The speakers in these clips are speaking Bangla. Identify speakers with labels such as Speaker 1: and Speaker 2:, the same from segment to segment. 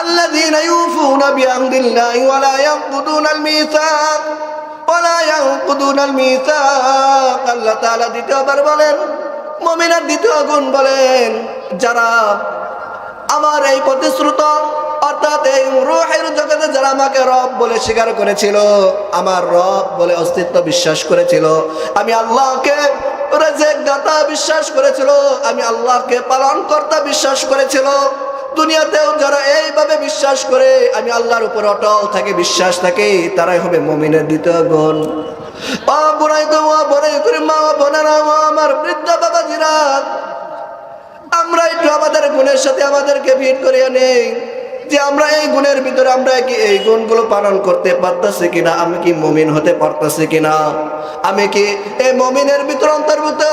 Speaker 1: আল্লাযীনা ইউফুনা বিআহদিল্লাহি ওয়া লা ইয়ানকুদুনাল মিসাক আল্লাহ তাআলা দ্বিতীয়বার বলেন, মুমিনের দ্বিতীয় গুণ বলেন, যারা আমার এই প্রতিশ্রুত অর্থাৎ এই রূহের জগতে যারা আমাকে রব বলে স্বীকার করেছিল, আমার রব বলে অস্তিত্ব বিশ্বাস করেছিল, আমি আল্লাহকে রিজিক দাতা বিশ্বাস করেছিল, আমি আল্লাহকে পালনকর্তা বিশ্বাস করেছিল, দুনিয়াতেও যারা এইভাবে বিশ্বাস করে আমি আল্লাহর উপর অটল থাকে, বিশ্বাস থাকে, তারাই হবে মুমিনের দ্বিতীয় গুণ। আমার বৃদ্ধ বাবাজিরা, আমরা একটু আমাদের গুণের সাথে আমাদেরকে ভিড় করিয়ে নেই যে আমরা এই গুণের ভিতরে আমরা কি এই গুণগুলো পালন করতে পারতেছি কিনা, আমি কি মুমিন হতে পারতেছি কিনা, আমি কি এই মুমিনের ভিতরে অন্তর্ভুক্ত,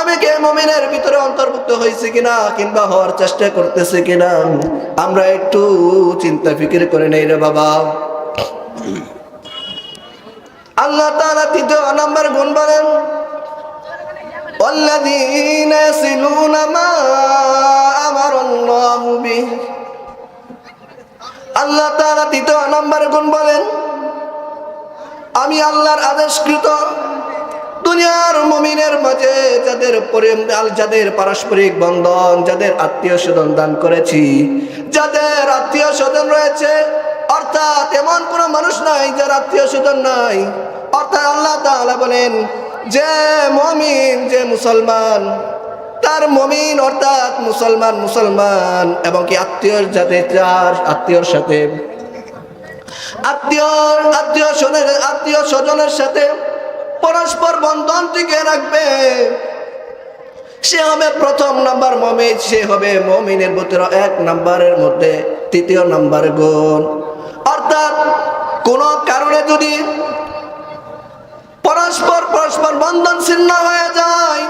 Speaker 1: আমি কি এই মুমিনের ভিতরে অন্তর্ভুক্ত হয়েছি কিনা কিংবা হওয়ার চেষ্টা করতেছি কিনা, আমরা একটু চিন্তা ফিকির করে নেই রে বাবা। আল্লাহ তাআলা তৃতীয় নম্বর গুণ বলেন, ওয়াল্লাযীনা ইয়াসিলুনা মা আমারাল্লাহু বিহি। আল্লাহ তাআলা তৃতীয় নম্বর গুণ বলেন, আমি আল্লাহর আদেশকৃত দুনিয়ার মুমিনের মাঝে যাদের পারস্পরিক বন্ধন, যাদের আত্মীয় স্বজন দান করেছি, যাদের আত্মীয় স্বজন রয়েছে, অর্থাৎ এমন কোনো মানুষ নাই যার আত্মীয় স্বজন নাই, অর্থাৎ আল্লাহ তাআলা বলেন যে মুমিন, যে মুসলমান, তার মুমিন অর্থাৎ মুসলমান এবং কি আত্মীয়র যাতে যার আত্মীয়র সাথে আত্মীয় স্বজনের সাথে পরস্পর বন্ধন টিকে রাখবে, সে হবে প্রথম নাম্বার মুমিন, সে হবে মুমিনের ভিতরে এক নাম্বারের মধ্যে তৃতীয় নাম্বার গুণ। অর্থাৎ কোন কারণে যদি পরস্পর বন্ধন ছিন্ন হয়ে যায়,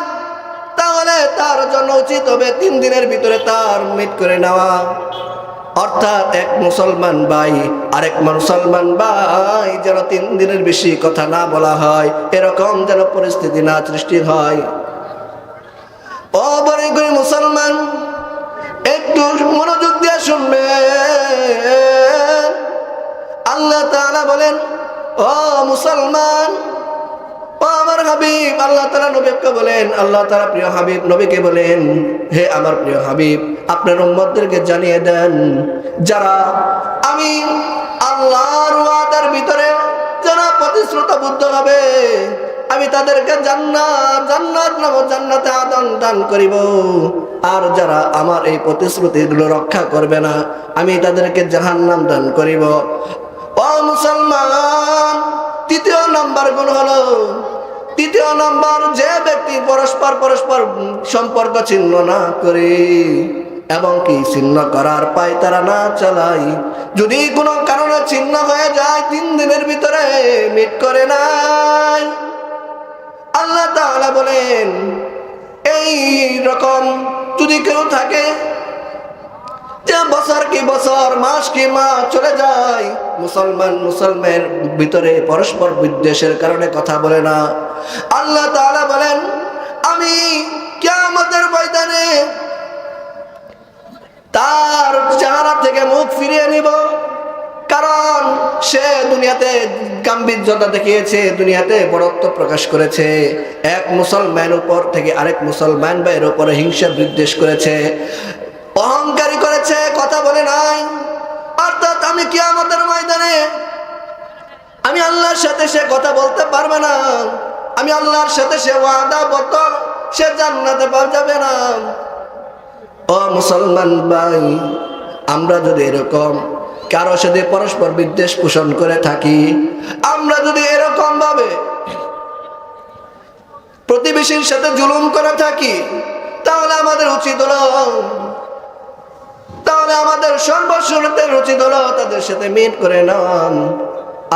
Speaker 1: তাহলে তার জন্য উচিত হবে 3 দিনের ভিতরে তার মিট করে নেওয়া, অর্থাৎ এক মুসলমান ভাই আরেক মুসলমান ভাই যেন 3 দিনের বেশি কথা না বলা হয়, এরকম যেন পরিস্থিতি না সৃষ্টি হয়। ও বড় করে মুসলমান, একটু মনোযোগ দিয়ে শুনবে। আল্লাহ তাআলা বলেন, ও মুসলমান, ও আমার হাবিব, আল্লাহ তাআলা নবীকে বলেন, আল্লাহ তাআলা প্রিয় হাবিব নবীকে বলেন, হে আমার প্রিয় হাবিব, আপনার উম্মতদেরকে জানিয়ে দেন, যারা আমি আল্লাহর ওয়াদার ভিতরে যারা প্রতিশ্রুতবদ্ধ হবে, আমি তাদেরকে জান্নাতে আদন দান করিব, আর যারা আমার এই প্রতিশ্রুতিগুলো রক্ষা করবে না, আমি তাদেরকে জাহান্নাম দান করিব। ও মুসলমান, তৃতীয় নাম্বার গুণ হলো, তৃতীয় নাম্বার, যে ব্যক্তি পরস্পর সম্পর্ক ছিন্ন না করে এবং কি ছিন্ন করার পায় তারা না চালাই, যদি কোনো কারণে ছিন্ন হয়ে যায় 3 দিনের ভিতরে মিট করে নাই, আল্লাহ তাআলা বলেন, এই রকম যদি কেউ থাকে যে বছর কি বছর, মাস কি মাস চলে যায়, মুসলমানের ভিতরে পরস্পর বিদ্বেষের কারণে কথা বলে না, আল্লাহ তাআলা বলেন, আমি কিয়ামতের ময়দানে তার চেহারা থেকে মুখ ফিরিয়ে নিব, কারণ সে দুনিয়াতে গাম্ভীর্যতা দেখিয়েছে, দুনিয়াতে বড়ত্ব প্রকাশ করেছে, এক মুসলমানের উপর থেকে আরেক মুসলমান ভাইয়ের উপরে হিংসা বিদ্বেষ করেছে, অহংকারী করেছে, কথা বলে নাই। অর্থাৎ আমি কিয়ামতের ময়দানে আমি আল্লাহর সাথে সে কথা বলতে পারবে না, আমি আল্লাহর সাথে সে ওয়াদাবদ্ধ, সে জান্নাতে যাবে না। ও মুসলমান ভাই, আমরা যদি এরকম কারো সাথে পরস্পর বিদ্বেষ পোষণ করে থাকি, আমরা যদি এরকম ভাবে প্রতিবেশীর সাথে জুলুম করে থাকি, তাহলে আমাদের উচিত হলো, তাহলে আমাদের সর্বশুরুতে উচিত হলো তাদের সাথে মিট করে নেওয়া।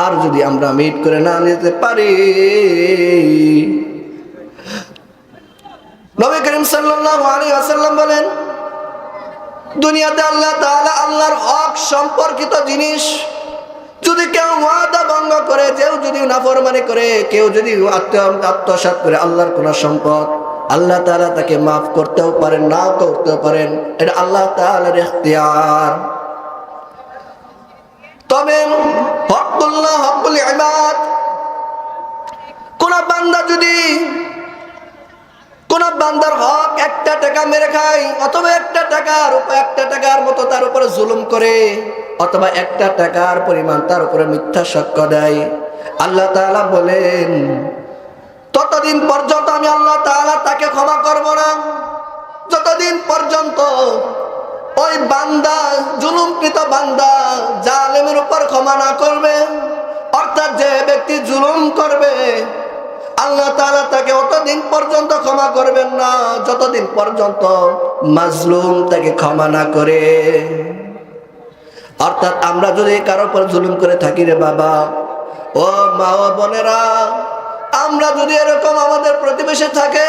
Speaker 1: আর যদি আমরা মিট করে না নিতে পারি, নবী করিম সাল্লাল্লাহু আলাইহি ওয়াসাল্লাম বলেন, দুনিয়াতে আল্লাহ তাআলা আল্লাহর হক সম্পর্কিত জিনিস যদি কেউ ওয়াদা ভঙ্গ করে, কেউ যদি নাফরমানি করে, কেউ যদি আত্মসাৎ করে আল্লাহর কোন সম্পদ, আল্লাহ তাআলা তাকে মাফ করতেও পারেন, না করতেও পারেন, এটা আল্লাহ তাআলার ইখতিয়ার। বান্দার হক একটা টাকা মেরে খায়, অথবা একটা টাকার মতো তার উপরে জুলুম করে, অথবা একটা টাকার পরিমাণ তার উপরে মিথ্যা সাক্ষ্য দেয়, আল্লাহ তাআলা বলেন ততদিন পর্যন্ত আমি আল্লাহ তাআলা তাকে ক্ষমা করব না, যতদিন পর্যন্ত ওই বান্দা, জুলুমকৃত বান্দা জালেমের উপর ক্ষমা না করবে। অর্থাৎ যে ব্যক্তি জুলুম করবে আল্লাহ তাআলা তাকে অতদিন পর্যন্ত ক্ষমা করবেন না যতদিন পর্যন্ত মাজলুম তাকে ক্ষমা না করে। অর্থাৎ আমরা যদি কারো উপর জুলুম করে থাকি রে বাবা, ও মা ও বোনেরা, আমরা যদি এরকম আমাদের প্রতিবেশী থাকে,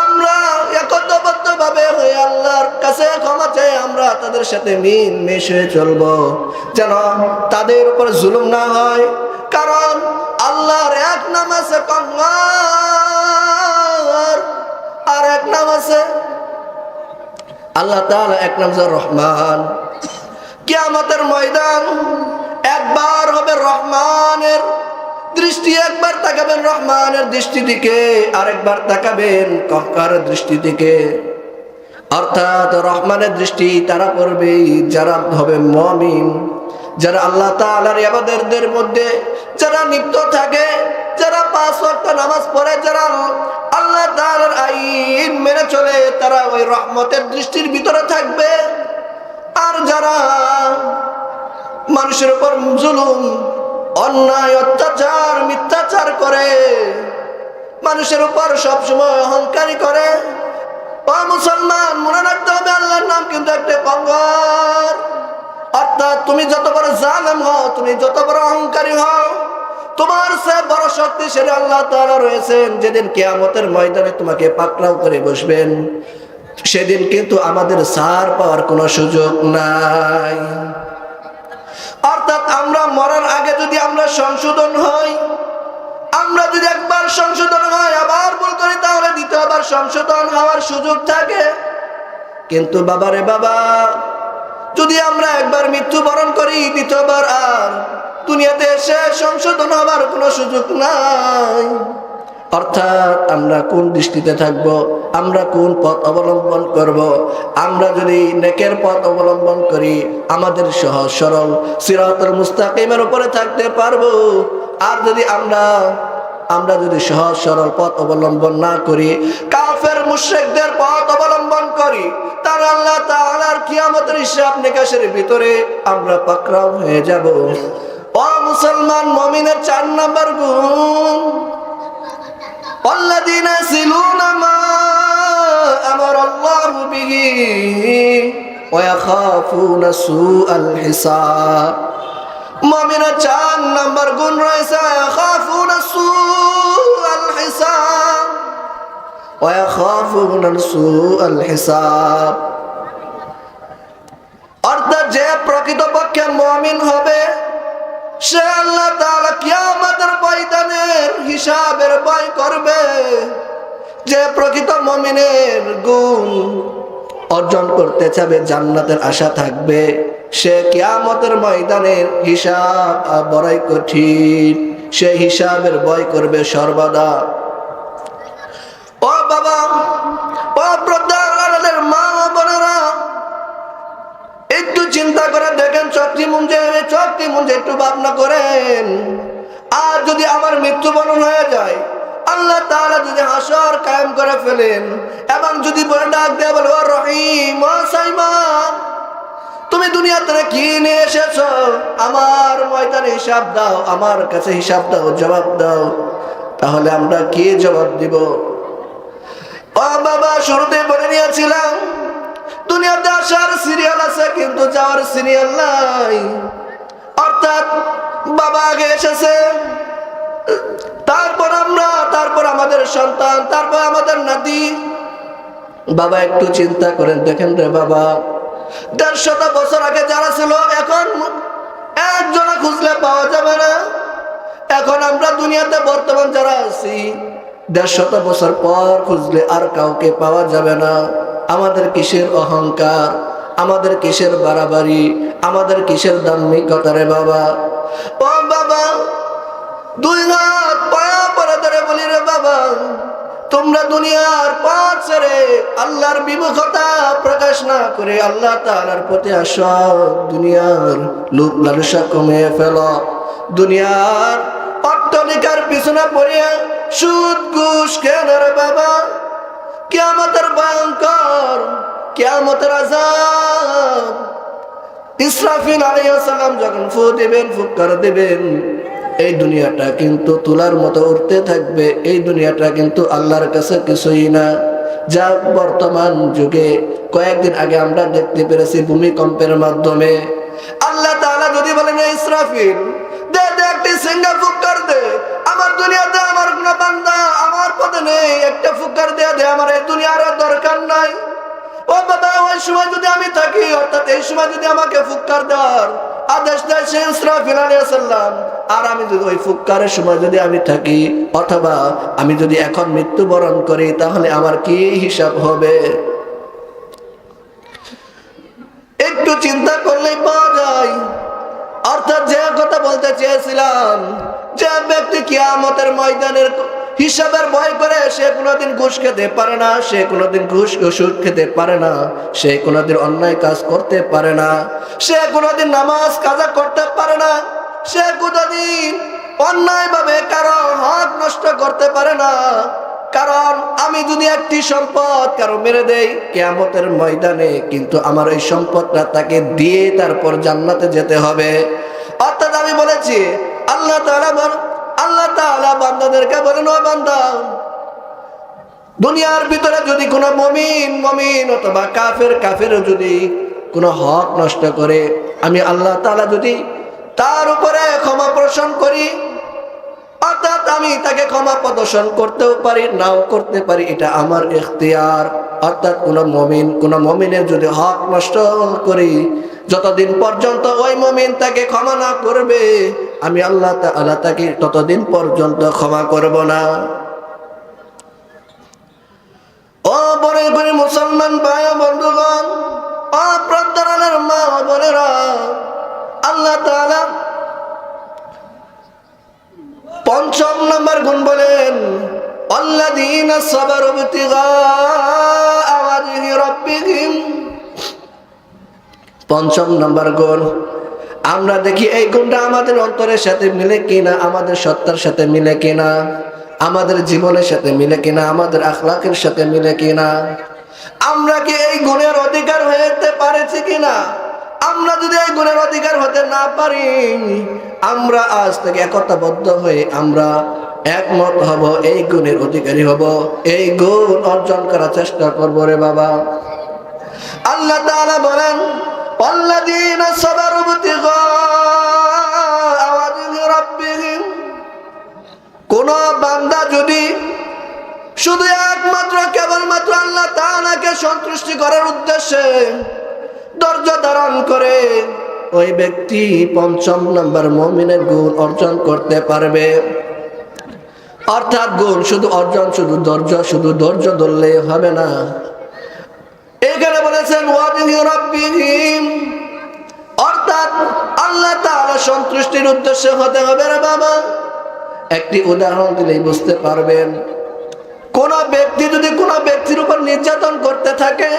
Speaker 1: আমরা একতাবদ্ধভাবে হয়ে আল্লাহর কাছে ক্ষমা চাই, আমরা তাদের সাথে মিশে চলবো যেন তাদের উপর জুলুম না হয়। কারণ আল্লাহর এক নাম আছে কঙ্গার, আর এক নাম আছে আল্লাহ তাআলা, এক নাম আছে রহমান। কিয়ামতের ময়দান একবার হবে রহমানের দৃষ্টি, একবার তাকাবেন রহমানের দৃষ্টি দিকে, আরেকবার তাকাবেন কঙ্কারের দৃষ্টি দিকে। অর্থাৎ রহমানের দৃষ্টি তারা পড়বে যারা হবে মুমিন, যারা আল্লাহ তাআলার ইবাদতদের মধ্যে যারা লিপ্ত থাকে, যারা 5 ওয়াক্ত নামাজ পড়ে, যারা আল্লাহ তাআলার আইন মেনে চলে, তারা ওই রহমতের দৃষ্টির ভিতরে থাকবে। আর যারা মানুষের উপর জুলুম, অন্যায়, অত্যাচার, মিথ্যাচার করে, মানুষের উপর সবসময় অহংকারী করে, ও মুসলমান মনে রাখতে হবে আল্লাহর নাম কিন্তু একটা কঙ্গার। অর্থাৎ তুমি যত বড় জালেম হও, তুমি যত বড় অহংকারী হও, তোমার সে বড় শক্তিশালী আল্লাহ তাআলা রয়েছেন। যেদিন কিয়ামতের ময়দানে তোমাকে পাকড়াও করে বসবেন, সেদিন কিন্তু আমাদের ছাড় পাওয়ার কোনো সুযোগ নাই। অর্থাৎ আমরা মরার আগে যদি আমরা সংশোধন হই, আমরা যদি একবার সংশোধন হয় আবার ভুল করি, তাহলে দ্বিতীয়বার সংশোধন হওয়ার সুযোগ থাকে। কিন্তু বাবারে বাবা, যদি আমরা একবার মৃত্যুবরণ করি, দ্বিতীয়বার আর দুনিয়াতে এসে সংশোধন হওয়ার কোনো সুযোগ নাই। অর্থাৎ আমরা কোন দৃষ্টিতে থাকবো, আমরা কোন পথ অবলম্বন করব। আমরা যদি নেকের পথ অবলম্বন করি, আমাদের সহজ সরল সিরাতুল মুস্তাকিমের উপরে থাকতে পারবো। আর যদি আমরা যদি সহজ সরল পথ অবলম্বন না করি, কাফের মুশরিকদের পথ অবলম্বন করি, তার আল্লাহ তাআলার কিয়ামতের হিসাব নিকাশের ভিতরে আমরা পাকড়াও হয়ে যাব। ও মুসলমান, মুমিনের 4 নাম্বার গুণ, الذين يصلون ما أمر الله به ويخافون سوء الحساب। মুমিনের 4 নাম্বার গুণ রয়েছে, يخافون سوء الحساب ويخافون سوء الحساب। অর্থাৎ যে প্রকৃতপক্ষে মুমিন হবে, সে আল্লাহ তাআলা কিয়ামতের ময়দানের হিসাবের ভয় করবে। যে প্রকৃত মুমিনের গুণ অর্জন করতে চাবে, জান্নাতের আশা থাকবে, সে কিয়ামতের ময়দানের হিসাব বড়ই কঠিন, সে হিসাবের ভয় করবে সর্বদা। ও বাবা, ও প্রজ্ঞার মা বোনেরা, একটু চিন্তা করে দেখেন, চক্রি মুঞ্জে একটু ভাবনা করেন। আর যদি আমার মৃত্যুবরণ হয়ে যায়, আল্লাহ তাআলা যদি হাসর কায়েম করে ফেলেন, এবং যদি বলে ডাক দেয়া বলে, ও রহিম, ও সাইমা, তুমি দুনিয়াতে কি নিয়ে এসেছো, আমার ময়দানে হিসাব দাও, আমার কাছে হিসাব দাও, জবাব দাও। তাহলে আমরা কি জবাব দিব? ও বাবা, শুরুতে বলে নিয়েছিলাম, দুনিয়াতে আসার সিরিয়াল আছে কিন্তু যাওয়ার সিরিয়াল নাই। অর্থাৎ বাবা আগে এসেছে, তারপর আমরা, তারপর আমাদের সন্তান, তারপর আমাদের নাতি। বাবা একটু চিন্তা করেন দেখেন রে বাবা, 150 বছর আগে যারা ছিল, এখন একজনা খুঁজলে পাওয়া যাবে না। এখন আমরা দুনিয়াতে বর্তমান যারা আছি, 150 বছর পর খুঁজলে আর কাউকে পাওয়া যাবে না। আমাদের কিসের অহংকার, আমাদের কিসের বাড়াবাড়ি, আমাদের কিসের দাম্ভিকতা রে বাবা। ও বাবা, 2 হাত পায়া পরে ধরে বলি রে বাবা, তোমরা দুনিয়ার পথ ছেড়ে আল্লাহর বিমুখতা প্রকাশ না করে আল্লাহ তাআলার প্রতি আসো। দুনিয়ার লোভ লালসা কমিয়ে ফেলো। দুনিয়ার অট্টালিকার পিছনে পড়িয়া সুদ ঘুষ খেয়ে রে বাবা, কিয়ামতের ভয়ঙ্কর, কিয়ামতের আযাব। ইসরাফিল আলাইহিস সালাম যখন ফু দিবেন, ফুৎকার দিবেন, এই দুনিয়াটা কিন্তু তুলার মতো উঠতে থাকবে। এই দুনিয়াটা কিন্তু আল্লাহর কাছে কিছুই না। যা বর্তমান যুগে কয়েকদিন আগে আমরা দেখতে পেরেছি ভূমিকম্পের মাধ্যমে। আল্লাহ তাআলা যদি বলেন ইসরাফিল দে দে একটি সিঙ্গা ফুৎকার দে, আমার দুনিয়াতে আমার কোন বান্দা আমার পথে নেই, একটা ফুৎকার দিয়ে দে, আমার এই দুনিয়ার দরকার নাই। ও বাবা, ওই সময় যদি আমি থাকি, অর্থাৎ এই সময় যদি আমাকে ফুৎকার দেওয়ার আদেশ দেয় সে ইসরাফিল আলাইহিস সালাম, আর আমি যদি ওই ফুৎকারের সময় যদি আমি থাকি, অথবা আমি যদি এখন মৃত্যুবরণ করি, তাহলে আমার কি হিসাব হবে? একটু চিন্তা করলেই পাওয়া যায়। অর্থাৎ যে কথা বলতে চেয়েছিলাম, যে ব্যক্তি কিয়ামতের ময়দানের হিসাবের ভয় করে সে কোনোদিন ঘুষ খেতে পারে না, সে কোনোদিন সুদ খেতে পারে না, সে কোনোদিন অন্যায় কাজ করতে পারে না, সে কোনোদিন নামাজ কাজা করতে পারে না, সে কোনোদিন অন্যায়ভাবে কারো হক নষ্ট করতে পারে না। কারণ আমি যদি একটি সম্পদ কারো মেরে দেই কিয়ামতের ময়দানে, কিন্তু আমার এই সম্পদটা তাকে দিয়ে তারপর জান্নাতে যেতে হবে। অর্থাৎ আমি বলেছি আল্লাহ তাআলা বান্দাদেরকে বলেন, ও বান্দা, দুনিয়ার ভিতরে যদি কোনো মুমিন অথবা কাফের যদি কোনো হক নষ্ট করে, আমি আল্লাহ তাআলা যদি তার উপরে ক্ষমা প্রদর্শন করি, অর্থাৎ আমি তাকে ক্ষমা প্রদর্শন করতেও পারি, নাও করতে পারি, এটা আমার ইখতিয়ার। অর্থাৎ কোন মুমিনের যদি হক নষ্ট করি, যতদিন পর্যন্ত ওই মুমিন তাকে ক্ষমা না করবে, আমি আল্লাহ তাআলা তাকে ততদিন পর্যন্ত ক্ষমা করব না। ও বড় বড় মুসলমান ভাই বন্ধুগণ, ও প্রত্যেকের মা বোনেরা, আল্লাহ তাআলা পঞ্চম নম্বর গুণ বলেন, আল্লাযীনা সাবারু ইবতিগাআ ওয়াজহি রাব্বিহিম। পঞ্চম নম্বর গুণ, আমরা দেখি এই গুণটা আমাদের অন্তরের সাথে মিলে কিনা, আমাদের সত্তার সাথে মিলে কিনা, আমাদের জীবনের সাথে মিলে কিনা, আমাদের আখলাকের সাথে মিলে কিনা, আমরা কি এই গুণের অধিকার হতে পারেছি কিনা। আমরা যদি এই গুণের অধিকার হতে না পারি, আমরা আজ থেকে একতাবদ্ধ হয়ে আমরা একমত হব, এই গুণের অধিকারী হব, এই গুণ অর্জন করার চেষ্টা করবো রে বাবা। আল্লাহ তাআলা বলেন, আল্লাযীনা সাবারু ইবতিগাআ ওয়াজহি রাব্বিহিম। কোন বান্দা যদি শুধু একমাত্র কেবলমাত্র আল্লাহ তাআলাকে সন্তুষ্টি করার উদ্দেশ্যে ধৈর্য ধারণ করে, ওই ব্যক্তি পঞ্চম নম্বর মুমিনের গুণ অর্জন করতে পারবে। অর্থাৎ গুণ শুধু অর্জন, শুধু ধৈর্য ধরলে হবে না। এখানে বলেছেন ওয়াজহি রাব্বিহিম, অর্থাৎ আল্লাহ তাআলা সন্তুষ্টির উদ্দেশ্যে হতে হবে রে বাবা। একটি উদাহরণ দিলেই বুঝতে পারবেন। কোন ব্যক্তি যদি কোন ব্যক্তির উপর নির্যাতন করতে থাকে,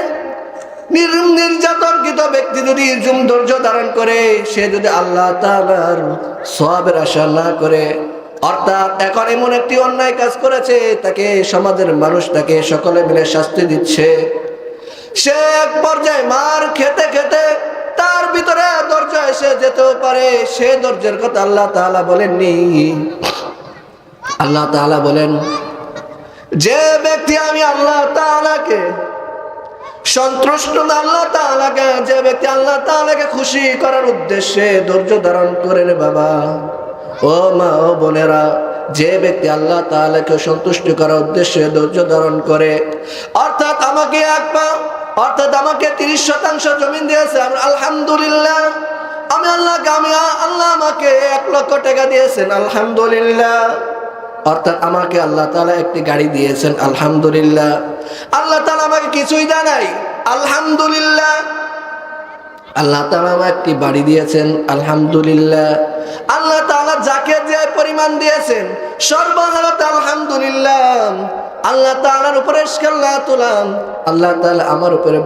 Speaker 1: নির্যাতনকৃত ব্যক্তি যদি ধৈর্য ধারণ করে, সে যদি আল্লাহ তাআলার সওয়াবের আশা না করে, অর্থাৎ এখন এমন একটি অন্যায় কাজ করেছে, তাকে সমাজের মানুষ তাকে সকলে মিলে শাস্তি দিচ্ছে, সে এক পর্যায়ে মার খেতে খেতে তার ভিতরে ধৈর্য এসে যেতেও পারে। সে ধৈর্যের কথা আল্লাহ তাআলা বলেননি। আল্লাহ তাআলা বলেন, যে ব্যক্তি আমি আল্লাহ তাআলাকে সন্তুষ্ট, আল্লাহ তাআলাকে যে ব্যক্তি আল্লাহ তাআলাকে খুশি করার উদ্দেশ্যে ধৈর্য ধারণ করে রে বাবা, ও মা ও বোনেরা, যে ব্যক্তি আল্লাহ তাআলাকে সন্তুষ্ট করার উদ্দেশ্যে ধৈর্য ধারণ করে, অর্থাৎ আমাকে আমাকে 30% জমিন দিয়েছে, আলহামদুলিল্লাহ। আল্লাহ আমাকে 1 লক্ষ টাকা দিয়েছেন, আলহামদুলিল্লাহ। অর্থাৎ আমাকে আল্লাহ তাআলা একটি গাড়ি দিয়েছেন, আলহামদুলিল্লাহ। আল্লাহ তাআলা আমাকে কিছুই দেয় নাই, আলহামদুলিল্লাহ। আল্লাহ তাআলা আমাকে একটি বাড়ি দিয়েছেন, আলহামদুলিল্লাহ। আল্লাহ তাআলা যাকে যে পরিমাণ দিয়েছেন সর্বহালতে আলহামদুলিল্লাহ। আল্লাহ তাআলার উপরে ইশকাল্লা তুলাম, আল্লাহ তাআলা আমার উপরে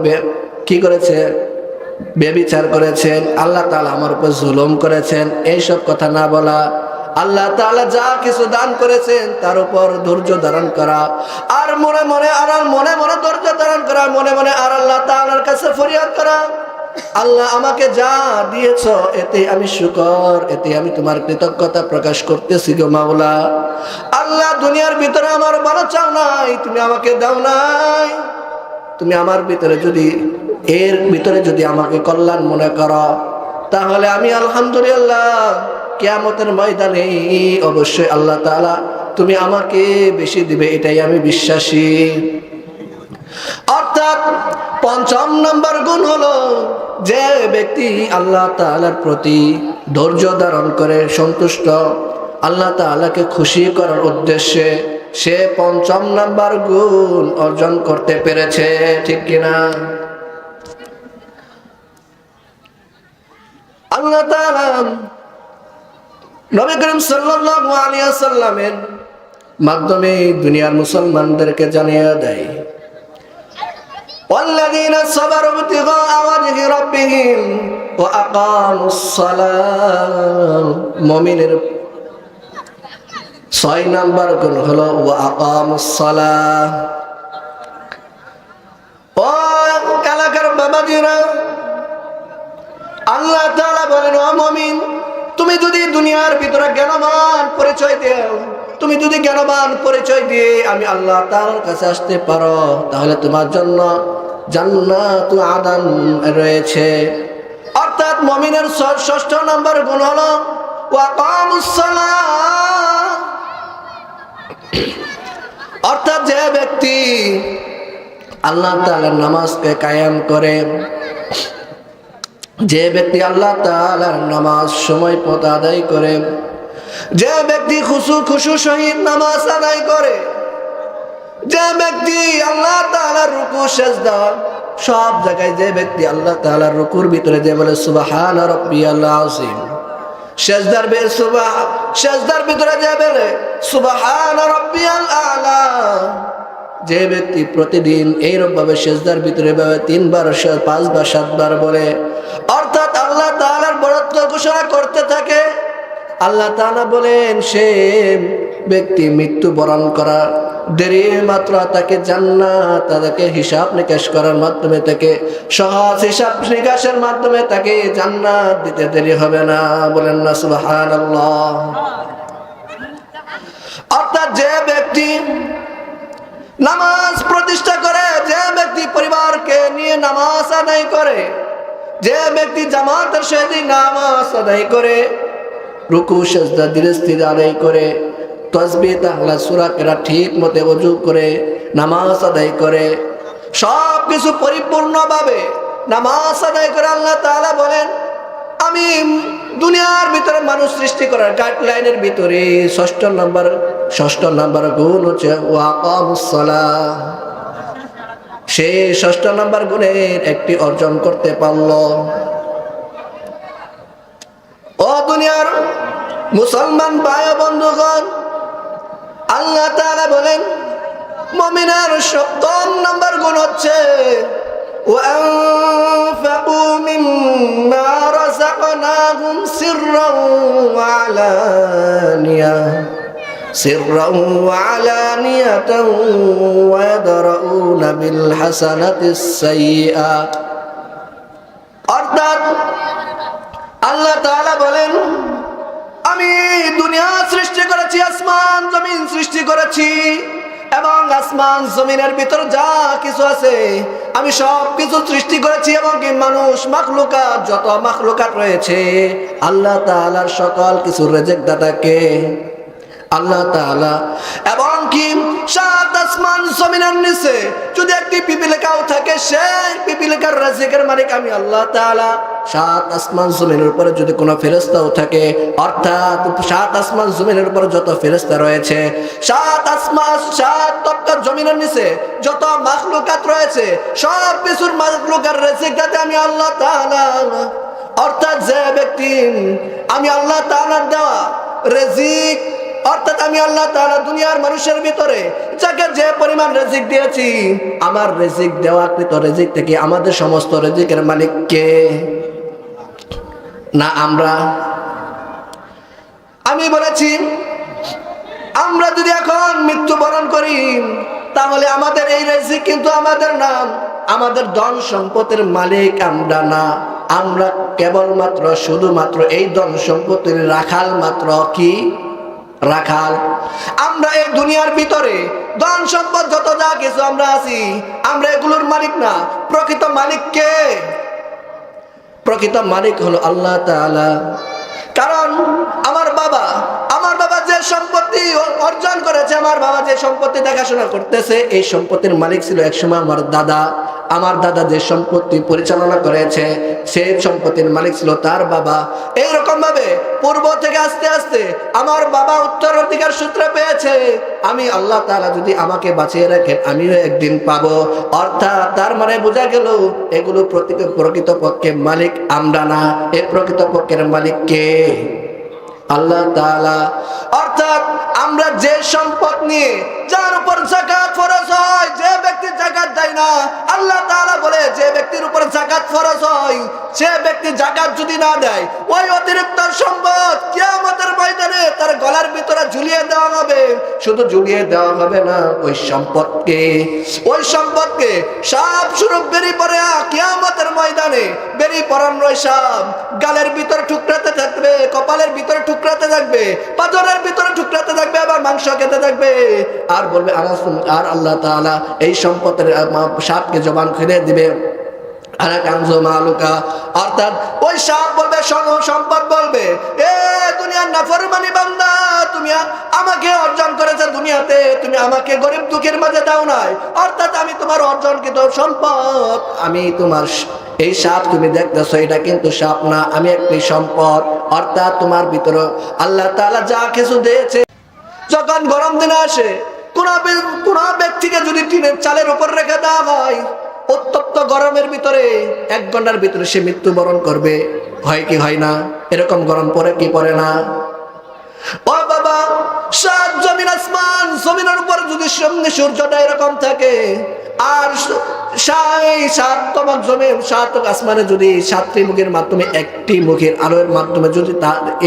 Speaker 1: কি করেছে? ব্যভিচার করেছেন, আল্লাহ তাআলা আমার উপর জুলুম করেছেন, এইসব কথা না বলা। আল্লাহ তাআলা যা কিছু দান করেছেন তার উপর ধৈর্য ধারণ করা, আর মনে মনে ধৈর্য ধারণ করা, মনে মনে আর আল্লাহ তাআলার কাছে ফরিয়াদ করা, আল্লাহ আমাকে যা দিয়েছ এতে আমি শুকর, এতে আমি তোমার কৃতজ্ঞতা প্রকাশ করতেছি গো মাওলা। আল্লাহ দুনিয়ার ভিতরে আমার ভালো চাও নাই, তুমি আমাকে দাও নাই, তুমি আমার ভিতরে যদি এর ভিতরে যদি আমাকে কল্যাণ মনে করো, তাহলে আমি আলহামদুলিল্লাহ কিয়ামতের ময়দানে অবশ্যই আল্লাহ তাআলা তুমি আমাকে বেশি দিবে, এটাই আমি বিশ্বাসী। অর্থাৎ পঞ্চম নম্বর গুণ হলো, যে ব্যক্তি আল্লাহ তাআলার প্রতি ধৈর্য ধারণ করে সন্তুষ্ট, আল্লাহ তাআলাকে খুশি করার উদ্দেশ্যে সে পঞ্চম নম্বর গুণ অর্জন করতে পেরেছে, ঠিক কিনা? আল্লাহ তাআলা নবী করিম সাল্লাল্লাহু আলাইহি ওয়াসাল্লামের মাধ্যমে দুনিয়ার মুসলমানদেরকে জানিয়ে দেয়, ওয়াল্লাযীনা সাবারু ইবতিগা ওয়াজহি রাব্বিহিম ওয়া আকামুস সালাহ। মুমিনের 6 নাম্বার গুণ হলো ওয়া আকামুস সালাহ। ও এলাকার বাবাজিরা, আল্লাহ তাআলা বলেন, ও মুমিন, তুমি যদি দুনিয়ার ভিতরে জ্ঞানবান পরিচয় দাও, তুমি যদি জ্ঞানবান পরিচয় দিয়ে আমি আল্লাহ তাআলার কাছে আসতে পারো, তাহলে তোমার জন্য জান্নাতুল আদন রয়েছে। অর্থাৎ মুমিনের 6ষ্ঠ নাম্বার গুণ হলো ওয়া আকামুস সালাহ। অর্থাৎ যে ব্যক্তি আল্লাহ তাআলার নামাজকে কায়েম করে, যে ব্যক্তি আল্লাহ তাআলার নামাজ সময় মতো আদায় করে, যে ব্যক্তি খুশু সহিত নামাজ আদায় করে, যে ব্যক্তি আল্লাহ তাআলার রুকু সিজদা সব জায়গায়, যে ব্যক্তি আল্লাহ তাআলার রুকুর ভিতরে যে বলে সুবহান রাব্বিয়াল আযীম, সিজদার ভিতরে যে বলে সুবহান রাব্বিয়াল আ'লা, যে ব্যক্তি প্রতিদিন এইরকম ভাবে সিজদার ভিতরে 3 বার 5 বার 7 বার বলে, অর্থাৎ আল্লাহ তাআলার বরত্ব ঘোষণা করতে থাকে, আল্লাহ তাআলা বলেন সে ব্যক্তি মৃত্যু বরণ করা দেরি মাত্র তাকে জান্নাত, তাকে হিসাব নিকাশ করার মাধ্যমে, তাকে সহজ হিসাব নিকাশের মাধ্যমে তাকে জান্নাত দিতে দেরি হবে না। বলেন না সুবহানাল্লাহ। অর্থাৎ যে ব্যক্তি নামাজ প্রতিষ্ঠা করে, যে ব্যক্তি পরিবারকে নিয়ে নামাজ আদায় করে, যে ব্যক্তি জামাতের সাথে নামাজ আদায় করে, রুকু সিজদা ধীরে স্থিরে আদায় করে, তাসবিহ তাহলিল সূরা কেরাত ঠিক মতো ওযু করে নামাজ আদায় করে, সব কিছু পরিপূর্ণভাবে নামাজ আদায় করে, আল্লাহ তাআলা বলেন আমি দুনিয়ার ভিতরে মানুষ সৃষ্টি করার গাইডলাইনের ভিতরে 6ষ্ঠ নাম্বার গুণ হচ্ছে ওয়া আকামুস সালাহ। সে 6ষ্ঠ নাম্বার গুণের একটি অর্জন করতে পারল। ও দুনিয়ার মুসলমান ভাই ও বন্ধুগণ, আল্লাহ তাআলা বলেন মুমিনের 7ম নাম্বার গুণ হচ্ছে وأنفقوا مما رزقناهم سرا وعلانية ويدرؤون بالحسنة السيئة। অর্থাৎ আল্লাহ তাআলা বলেন আমি দুনিয়া সৃষ্টি করেছি, আসমান জমিন সৃষ্টি করেছি, এবং আসমান জমিনের ভিতর যা কিছু আছে আমি সব কিছু সৃষ্টি করেছি, এবং কি মানুষ মাখলুকাত যত মাখলুকাত রয়েছে আল্লাহ তাআলার সকল কিছু রিজিক দাতাকে আল্লাহ তাআলা, এবং কি 7 আসমান জমিনের নিচে যদি একটি পিপিলিকাও থাকে, সেই পিপিলিকার রিজিকের মালিক আমি আল্লাহ তাআলা। 7 আসমান জমিনের উপরে যদি কোনো ফেরেশতাও থাকে, অর্থাৎ 7 আসমান জমিনের উপরে যত ফেরেশতা রয়েছে, 7 তপ্ত জমিনের নিচে যত মাখলুকাত রয়েছে, সব কিছুর মাখলুকার রিজিক দাতা আমি আল্লাহ তাআলা। অর্থাৎ যে ব্যক্তি আমি আল্লাহ তাআলার দেওয়া রিজিক অর্থাৎ আমি আল্লাহ তাআলা দুনিয়ার মানুষের ভিতরে যাকে যে পরিমাণ রিজিক দিয়েছি, আমার রিজিক দেওয়াকৃত রিজিক থেকে আমাদের সমস্ত রিজিকের মালিক কে? না আমরা? আমি বলেছি আমরা যদি এখন মৃত্যুবরণ করি তাহলে আমাদের এই রিজিক কিন্তু আমাদের নাম, আমাদের ধন সম্পদের মালিক আমরা না। আমরা কেবলমাত্র শুধুমাত্র এই ধন সম্পত্তির রাখাল মাত্র। কি রাখাল? আমরা এই দুনিয়ার ভিতরে ধন সম্পদ যত যা কিছু আমরা আছি, আমরা এগুলোর মালিক না। প্রকৃত মালিক কে? প্রকৃত মালিক হলো আল্লাহ তাআলা। কারণ আমার বাবা যে সম্পত্তি অর্জন করেছে, আমার বাবা যে সম্পত্তি দেখাশোনা করতেছে, এই সম্পত্তির মালিক ছিল একসময় আমার দাদা। আমার দাদা যে সম্পত্তি পরিচালনা করেছে, সেই সম্পত্তির মালিক ছিল তার বাবা। এইরকম ভাবে পূর্ব থেকে আস্তে আস্তে আমার বাবা উত্তরাধিকার সূত্রে পেয়েছে। আমি আল্লাহ তাআলা যদি আমাকে বাঁচিয়ে রাখেন, আমিও একদিন পাবো। অর্থাৎ তার মানে বোঝা গেল এগুলো প্রকৃতপক্ষে মালিক আমরা না, এর প্রকৃতপক্ষের মালিক কে? আল্লাহ তাআলা। অর্থাৎ আমরা যে সম্পদ নিয়ে যার উপর যাকাত ফরজ হয়, যে ব্যক্তি যাকাত দেয় না, আল্লাহ তাআলা বলে যে ব্যক্তির উপর যাকাত ফরজ হয় সে ব্যক্তি যাকাত যদি না দেয়, ওই অতিরিক্ত সম্পদ কিয়ামতের ময়দানে তার গলার ভিতরে ঝুলিয়ে দেওয়া হবে। শুধু ঝুলিয়ে দেওয়া হবে না, ওই সম্পদকে সাপ স্বরূপ বেরিয়ে পড়ে কিয়ামতের ময়দানে বেরিয়ে পড়ানো সাপ গালের ভিতরে ঠুকরাতে থাকবে, কপালের ভিতরে ঠুকরাতে থাকবে, পাঁজরের ভিতরে ঠুকরাতে থাকবে, আবার মাংস খেতে থাকবে। আর বলবে আর আল্লাহ তাআলা এই সম্পদের সাপকে জবান খুলে দিবে। অর্থাৎ ওই সাপ বলবে, সম্পদ বলবে, এ দুনিয়ার নাফরমানি বান্দা, তুমি আমাকে অর্জন করেছে দুনিয়াতে, তুমি আমাকে গরিব দুঃখের মাঝে দাও নাই। অর্থাৎ আমি তোমার অর্জনকৃত সম্পদ, আমি তোমার এই সাপ তুমি দেখতেছো, এটা কিন্তু সাপ না, আমি একটি সম্পদ। অর্থাৎ তোমার ভিতরে আল্লাহ তাআলা যা কিছু দিয়েছে। যখন গরম দিনে আসে, কোন ব্যক্তিকে যদি টিনের চালের উপর রেখে দেওয়া হয়, উত্তপ্ত গরমের ভিতরে 1 ঘন্টার ভিতরে সে মৃত্যুবরণ করবে। হয় কি হয় না? এরকম গরম পড়ে কি পড়ে না? ও বাবা, 7 জমিন আসমান, জমিনের উপর যদি সূর্যটা এরকম থাকে, আর 7 জমিন 7 আসমানে যদি 7টি মুখের মাধ্যমে একটি মুখের আলোর মাধ্যমে যদি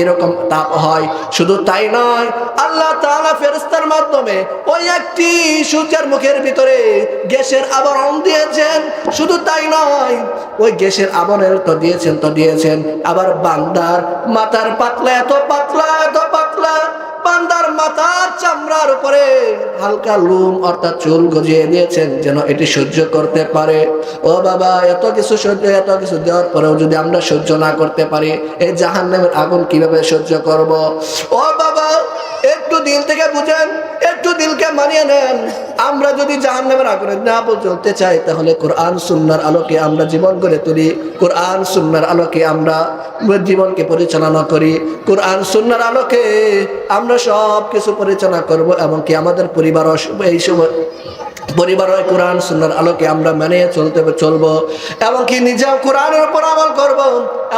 Speaker 1: এরকম তাপ হয়, শুধু তাই নয়, আল্লাহ তাআলা ফেরেশতার মাধ্যমে ওই একটি সূর্যের মুখের ভিতরে গ্যাসের আবরণ দিয়েছেন। শুধু তাই নয়, ওই গ্যাসের আবরণ তো দিয়েছেন আবার বান্দার মাথার পাতলা, এত পাতলা বান্দার মাথার চামড়ার উপরে হালকা লোম অর্থাৎ চুল গজিয়ে দিয়েছেন যেন এটি সহ্য করতে পারে। ও বাবা, এত কিছু দেওয়ার পরেও যদি আমরা সহ্য না করতে পারি, এই জাহান্নামের আগুন কিভাবে সহ্য করব? ও বাবা, একটু দিল থেকে বুঝেন, একটু দিলকে মানিয়ে নেন। আমরা যদি জাহান্নামের আগুনে না চলতে চাই, তাহলে কোরআন সুন্নাহর আলোকে আমরা জীবন গড়ে তুলি, কোরআন সুন্নাহর আলোকে আমরা জীবনকে পরিচালনা করি, কোরআন সুন্নাহর আলোকে আমরা সব কিছু পরিচালনা করব, এমনকি আমাদের পরিবার এই সময় পরিবারের কোরআন সুন্নাহর আলোকে আমরা মেনে চলবো, এমনকি নিজেও কোরআনের উপর আমল করব,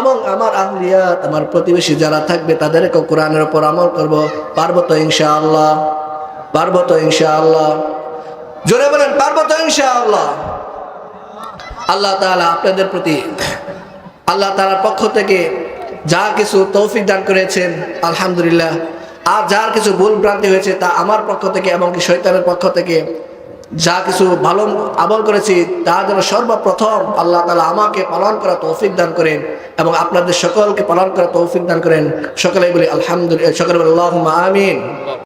Speaker 1: এবং আমার আহলিয়াত, আমার প্রতিবেশী যারা থাকবে তাদেরকেও কোরআনের উপর আমল করব। পারবো তো ইনশাআল্লাহ? পারবো তো ইনশাআল্লাহ? জোরে বলেন, পারবো তো ইনশাআল্লাহ? আল্লাহ তাআলা আপনাদের প্রতি আল্লাহ তাআলার পক্ষ থেকে যা কিছু তৌফিক দান করেছেন আলহামদুলিল্লাহ। আর যার কিছু ভুল ভ্রান্তি হয়েছে তা আমার পক্ষ থেকে এবং কি শয়তানের পক্ষ থেকে যা কিছু ভালো আমল করেছি তা যেন সর্বপ্রথম আল্লাহ তাআলা আমাকে পালন করা তৌফিক দান করেন এবং আপনাদের সকলকে পালন করা তৌফিক দান করেন। সকলেই বলি আলহামদুলিল্লাহ, সকলে বলি আল্লাহুম্মা আমিন।